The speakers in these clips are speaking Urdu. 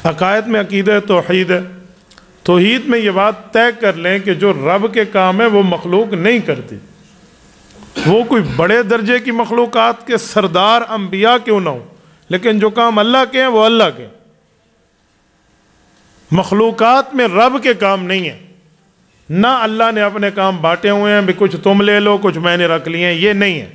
عقائد میں عقیدہ توحید ہے. توحید میں یہ بات طے کر لیں کہ جو رب کے کام ہے وہ مخلوق نہیں کرتی. وہ کوئی بڑے درجے کی مخلوقات کے سردار انبیاء کیوں نہ ہو، لیکن جو کام اللہ کے ہیں وہ اللہ کے. مخلوقات میں رب کے کام نہیں ہیں. نہ اللہ نے اپنے کام بانٹے ہوئے ہیں بھی کچھ تم لے لو کچھ میں نے رکھ لیے ہیں، یہ نہیں ہے.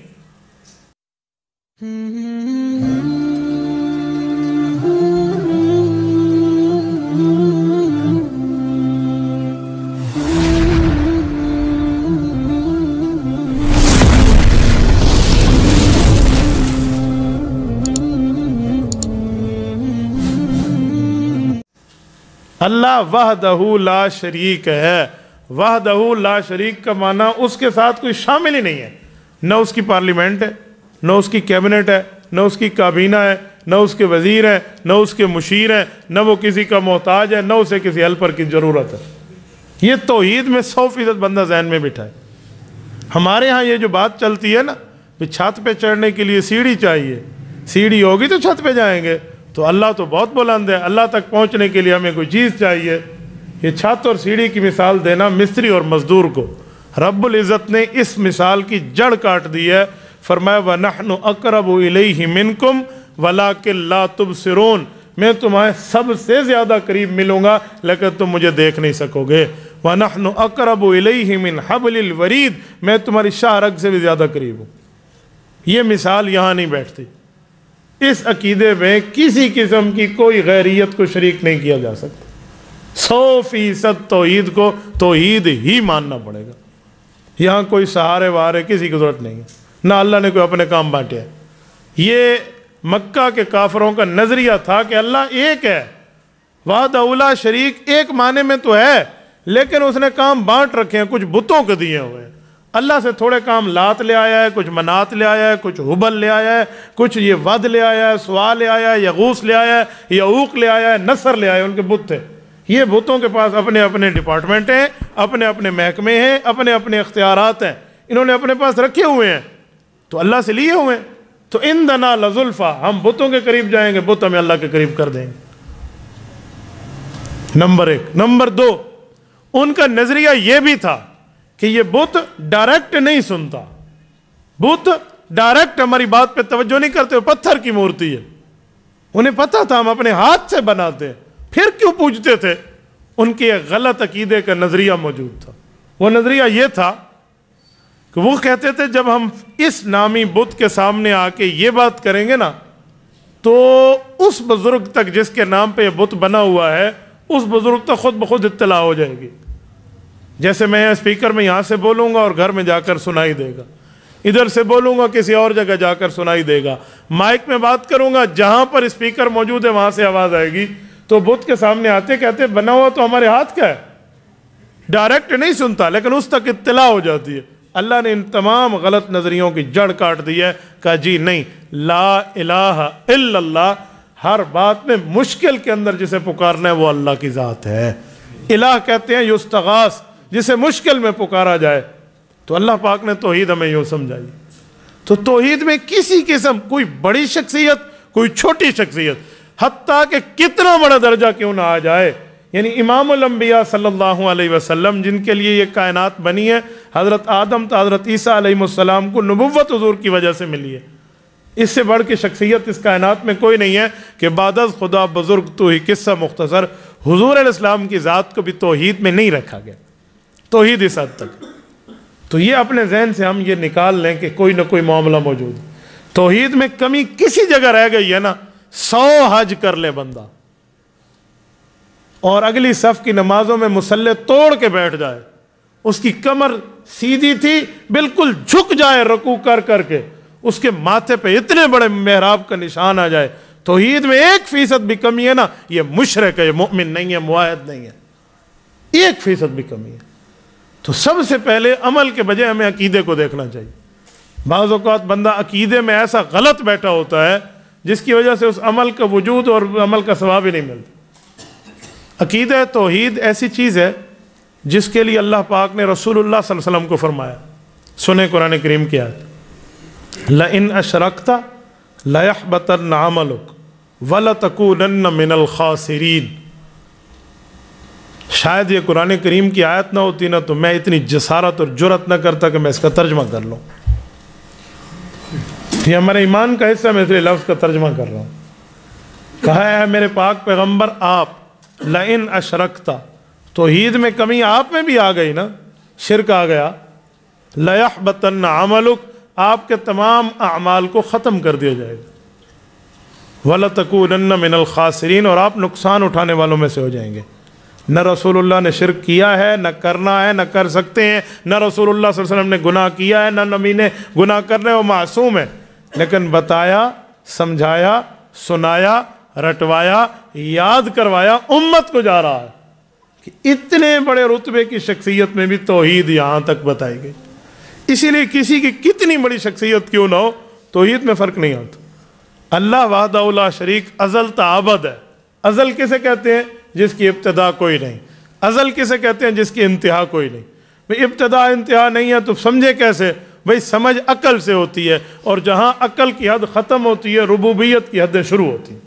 اللہ وحدہ لا شریک ہے. وحدہ لا شریک کا معنی اس کے ساتھ کوئی شامل ہی نہیں ہے. نہ اس کی پارلیمنٹ ہے، نہ اس کی کیبنٹ ہے، نہ اس کی کابینہ ہے، نہ اس کے وزیر ہیں، نہ اس کے مشیر ہیں، نہ وہ کسی کا محتاج ہے، نہ اسے کسی ہیلپر کی ضرورت ہے. یہ توحید میں 100% بندہ ذہن میں بٹھائے. ہمارے ہاں یہ جو بات چلتی ہے نا کہ چھت پہ چڑھنے کے لیے سیڑھی چاہیے، سیڑھی ہوگی تو چھت پہ جائیں گے. تو اللہ تو بہت بلند ہے، اللہ تک پہنچنے کے لیے ہمیں کوئی چیز چاہیے. یہ چھت اور سیڑھی کی مثال دینا مستری اور مزدور کو، رب العزت نے اس مثال کی جڑ کاٹ دی ہے. فرمایا وَنَحْنُ أَقْرَبُ إِلَيْهِ مِنْكُمْ وَلَكِنْ لَا تُبْصِرُونَ. میں تمہیں سب سے زیادہ قریب ملوں گا لیکن تم مجھے دیکھ نہیں سکو گے. وَنَحْنُ أَقْرَبُ إِلَيْهِ مِنْ حَبْلِ الْوَرِيدِ. میں تمہاری شاہ رگ سے بھی زیادہ قریب ہوں. یہ مثال یہاں نہیں بیٹھتی. اس عقیدے میں کسی قسم کی کوئی غیریت کو شریک نہیں کیا جا سکتا. 100% توحید کو توحید ہی ماننا پڑے گا. یہاں کوئی سہارے وہارے کسی کی ضرورت نہیں ہے، نہ اللہ نے کوئی اپنے کام بانٹے ہیں. یہ مکہ کے کافروں کا نظریہ تھا کہ اللہ ایک ہے، وحدہ لا شریک ایک معنی میں تو ہے، لیکن اس نے کام بانٹ رکھے ہیں، کچھ بتوں کے دیے ہوئے ہیں. اللہ سے تھوڑے کام لات لے آیا ہے، کچھ منات لے آیا ہے، کچھ حبل لے آیا ہے، کچھ یہ ود لے آیا ہے، سوا لے آیا ہے، یغوث لے آیا ہے، یعوق لے آیا ہے، نصر لے آیا ہے. ان کے بت تھے. یہ بتوں کے پاس اپنے اپنے ڈپارٹمنٹ ہیں، اپنے اپنے محکمے ہیں، اپنے اپنے اختیارات ہیں، انہوں نے اپنے پاس رکھے ہوئے ہیں تو اللہ سے لیے ہوئے ہیں. تو اندنا لزلفا، ہم بتوں کے قریب جائیں گے، بت ہمیں اللہ کے قریب کر دیں گے. نمبر 1. نمبر 2، ان کا نظریہ یہ بھی تھا کہ یہ بت ڈائریکٹ نہیں سنتا، بت ڈائریکٹ ہماری بات پہ توجہ نہیں کرتے، پتھر کی مورتی ہے. انہیں پتہ تھا ہم اپنے ہاتھ سے بناتے ہیں، پھر کیوں پوجتے تھے؟ ان کے ایک غلط عقیدے کا نظریہ موجود تھا. وہ نظریہ یہ تھا کہ وہ کہتے تھے جب ہم اس نامی بت کے سامنے آ کے یہ بات کریں گے نا تو اس بزرگ تک جس کے نام پہ یہ بت بنا ہوا ہے اس بزرگ تک خود بخود اطلاع ہو جائے گی. جیسے میں اسپیکر میں یہاں سے بولوں گا اور گھر میں جا کر سنائی دے گا، ادھر سے بولوں گا کسی اور جگہ جا کر سنائی دے گا، مائک میں بات کروں گا جہاں پر اسپیکر موجود ہے وہاں سے آواز آئے گی. تو بت کے سامنے آتے کہتے بنا ہوا تو ہمارے ہاتھ کا ہے، ڈائریکٹ نہیں سنتا لیکن اس تک اطلاع ہو جاتی ہے. اللہ نے ان تمام غلط نظریوں کی جڑ کاٹ دی ہے، کہا جی نہیں، لا الہ الا اللہ، ہر بات میں مشکل کے اندر جسے پکارنا ہے وہ اللہ کی ذات ہے. الہ کہتے ہیں یستغاث، جسے مشکل میں پکارا جائے. تو اللہ پاک نے توحید ہمیں یوں سمجھائی. تو توحید میں کسی قسم کوئی بڑی شخصیت کوئی چھوٹی شخصیت، حتیٰ کہ کتنا بڑا درجہ کیوں نہ آ جائے، یعنی امام الانبیاء صلی اللہ علیہ وسلم جن کے لیے یہ کائنات بنی ہے، حضرت آدم تا حضرت عیسیٰ علیہ السلام کو نبوت حضور کی وجہ سے ملی ہے. اس سے بڑھ کے شخصیت اس کائنات میں کوئی نہیں ہے کہ بعد از خدا بزرگ تو ہی قصہ مختصر. حضور علیہ السلام کی ذات کو بھی توحید میں نہیں رکھا گیا، توحید اس حد تک. تو یہ اپنے ذہن سے ہم یہ نکال لیں کہ کوئی نہ کوئی معاملہ موجود. توحید میں کمی کسی جگہ رہ گئی ہے نا، 100 حج کر لے بندہ اور اگلی صف کی نمازوں میں مصلی توڑ کے بیٹھ جائے، اس کی کمر سیدھی تھی بالکل جھک جائے رکوع کر کر کے، اس کے ماتھے پہ اتنے بڑے محراب کا نشان آ جائے، توحید میں 1% بھی کمی ہے نا، یہ مشرک ہے، یہ مومن نہیں ہے، موحد نہیں ہے. 1% بھی کمی ہے. تو سب سے پہلے عمل کے بجائے ہمیں عقیدے کو دیکھنا چاہیے. بعض اوقات بندہ عقیدے میں ایسا غلط بیٹھا ہوتا ہے جس کی وجہ سے اس عمل کا وجود اور عمل کا ثواب ہی نہیں ملتا. عقیدہ توحید ایسی چیز ہے جس کے لیے اللہ پاک نے رسول اللہ صلی اللہ علیہ وسلم کو فرمایا. سنیں قرآن کریم کی آیت، لَإِنْ أَشْرَكْتَ لَيَحْبَطَنَّ عَمَلُكَ وَلَتَكُونَنَّ مِنَ الْخَاسِرِينَ۔ شاید یہ قرآن کریم کی آیت نہ ہوتی نا تو میں اتنی جسارت اور جرأت نہ کرتا کہ میں اس کا ترجمہ کر لوں۔ یہ ہمارے ایمان کا حصہ، میں اس لیے لفظ کا ترجمہ کر رہا ہوں۔ کہا ہے میرے پاک پیغمبر آپ لَإِنْ أَشْرَكْتَ، توحید میں کمی آپ میں بھی آ گئی نا، شرک آ گیا، لَيَحْبَطَنَّ عَمَلُكَ، آپ کے تمام اعمال کو ختم کر دیا جائے گا، وَلَتَكُونَنَّ مِنَ الْخَاسِرِينَ، اور آپ نقصان اٹھانے والوں میں سے ہو جائیں گے۔ نہ رسول اللہ نے شرک کیا ہے، نہ کرنا ہے، نہ کر سکتے ہیں، نہ رسول اللہ صلی اللہ علیہ وسلم نے گناہ کیا ہے، نہ نبی نے گناہ کرنے، وہ معصوم ہے، لیکن بتایا، سمجھایا، سنایا، رٹوایا، یاد کروایا، امت کو جا رہا ہے کہ اتنے بڑے رتبے کی شخصیت میں بھی توحید یہاں تک بتائی گئی۔ اسی لیے کسی کی کتنی بڑی شخصیت کیوں نہ ہو، توحید میں فرق نہیں ہوتا۔ اللہ وحدہ لا شریک ازل تا ابد ہے۔ ازل کسے کہتے ہیں؟ جس کی ابتدا کوئی نہیں۔ ازل کسے کہتے ہیں؟ جس کی انتہا کوئی نہیں۔ بھئی ابتدا انتہا نہیں ہے تو سمجھے کیسے؟ بھئی سمجھ عقل سے ہوتی ہے، اور جہاں عقل کی حد ختم ہوتی ہے ربوبیت کی حدیں شروع ہوتی ہیں،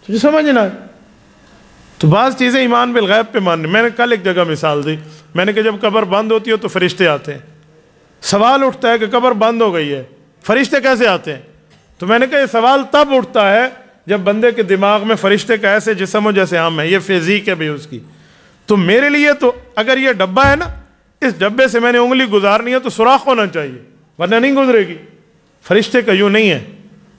تو جو سمجھنا ہے۔ تو بعض چیزیں ایمان بالغیب پہ ماننے، میں نے کل ایک جگہ مثال دی، میں نے کہا جب قبر بند ہوتی ہے تو فرشتے آتے ہیں، سوال اٹھتا ہے کہ قبر بند ہو گئی ہے، فرشتے کیسے آتے ہیں؟ تو میں نے کہا یہ سوال تب اٹھتا ہے جب بندے کے دماغ میں فرشتے کا ایسے جسم ہو جیسے ہم ہیں، یہ فزیک ہے بھی اس کی۔ تو میرے لیے تو اگر یہ ڈبہ ہے نا، اس ڈبے سے میں نے انگلی گزارنی ہے تو سوراخ ہونا چاہیے، ورنہ نہیں گزرے گی۔ فرشتے کا یوں نہیں ہے،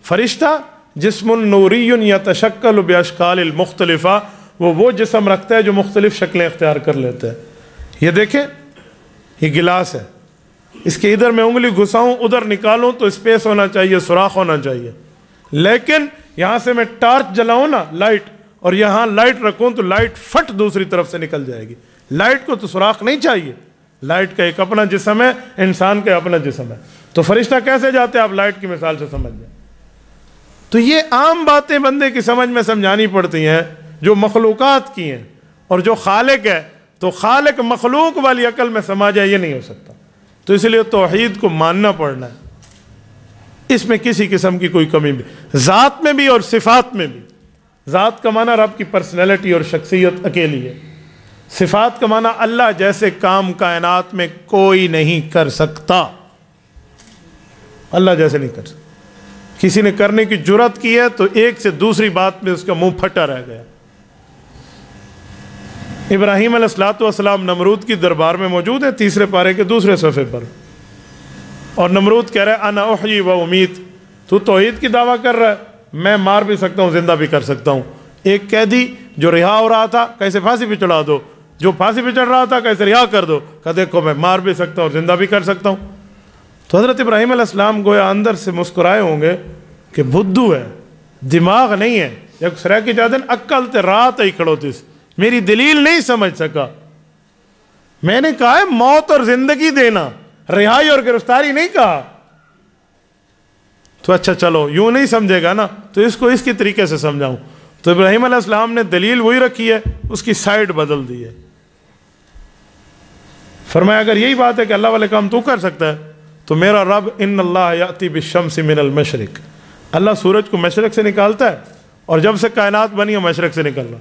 فرشتہ جسم نوری یتشکل باشکال المختلفہ، وہ جسم رکھتا ہے جو مختلف شکلیں اختیار کر لیتا ہے۔ یہ دیکھیں، یہ گلاس ہے، اس کے ادھر میں انگلی گھساؤں ادھر نکالوں تو اسپیس ہونا چاہیے، سوراخ ہونا چاہیے، لیکن یہاں سے میں ٹارچ جلاؤں نا لائٹ، اور یہاں لائٹ رکھوں تو لائٹ فٹ دوسری طرف سے نکل جائے گی۔ لائٹ کو تو سوراخ نہیں چاہیے، لائٹ کا ایک اپنا جسم ہے، انسان کا اپنا جسم ہے۔ تو فرشتہ کیسے جاتے ہیں آپ لائٹ کی مثال سے سمجھ جائیں۔ تو یہ عام باتیں بندے کی سمجھ میں سمجھانی پڑتی ہیں جو مخلوقات کی ہیں، اور جو خالق ہے تو خالق مخلوق والی عقل میں سما جائے، یہ نہیں ہو سکتا۔ تو اس لیے توحید کو ماننا پڑنا ہے، اس میں کسی قسم کی کوئی کمی بھی، ذات میں بھی اور صفات میں بھی۔ ذات کا معنی رب کی پرسنالٹی اور شخصیت اکیلی ہے، صفات کا معنی اللہ جیسے کام کائنات میں کوئی نہیں کر سکتا، اللہ جیسے نہیں کر سکتا۔ کسی نے کرنے کی جرأت کی ہے تو ایک سے دوسری بات میں اس کا منہ پھٹا رہ گیا۔ ابراہیم علیہ السلام نمرود کی دربار میں موجود ہے، تیسرے پارے کے دوسرے صفحے پر، اور نمرود کہہ رہا ہے انا احیی و امیت، تو توحید کی دعویٰ کر رہا ہے، میں مار بھی سکتا ہوں، زندہ بھی کر سکتا ہوں۔ ایک قیدی جو رہا ہو رہا تھا کیسے پھانسی پہ چڑھا دو، جو پھانسی پہ چڑھ رہا تھا کیسے رہا کر دو، کہ دیکھو میں مار بھی سکتا ہوں، زندہ بھی کر سکتا ہوں۔ تو حضرت ابراہیم علیہ السلام گویا اندر سے مسکرائے ہوں گے کہ بدھو ہے، دماغ نہیں ہے، یک سرہ کی جادن عقل تے رات ہی کھڑو تیس، میری دلیل نہیں سمجھ سکا۔ میں نے کہا ہے موت اور زندگی دینا، رہائی اور گرفتاری نہیں کہا۔ تو اچھا چلو یوں نہیں سمجھے گا نا، تو اس کو اس کی طریقے سے سمجھاؤں۔ تو ابراہیم علیہ السلام نے دلیل وہی رکھی ہے، اس کی سائڈ بدل دی ہے۔ فرمایا اگر یہی بات ہے کہ اللہ والے کام تو کر سکتا ہے تو میرا رب ان اللہ یاتی بالشمس من المشرق، اللہ سورج کو مشرق سے نکالتا ہے، اور جب سے کائنات بنی ہے مشرق سے نکل رہا،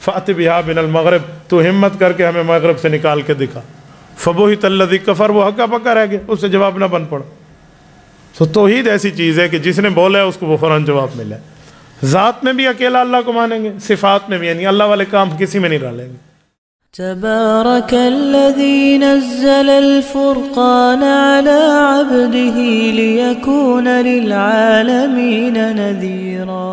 فأت بہا من المغرب، تو ہمت کر کے ہمیں مغرب سے نکال کے دکھا، فبہت الذی کفر، وہ ہکا پکا رہ گیا، اس سے جواب نہ بن پڑا۔ تو توحید ایسی چیز ہے کہ جس نے بولا ہے اس کو وہ فوراً جواب ملا ہے۔ ذات میں بھی اکیلا اللہ کو مانیں گے، صفات میں بھی، یعنی اللہ والے کام کسی میں نہیں ڈالیں گے۔ تبارك الذي نزل الفرقان على عبده ليكون للعالمين نذيرا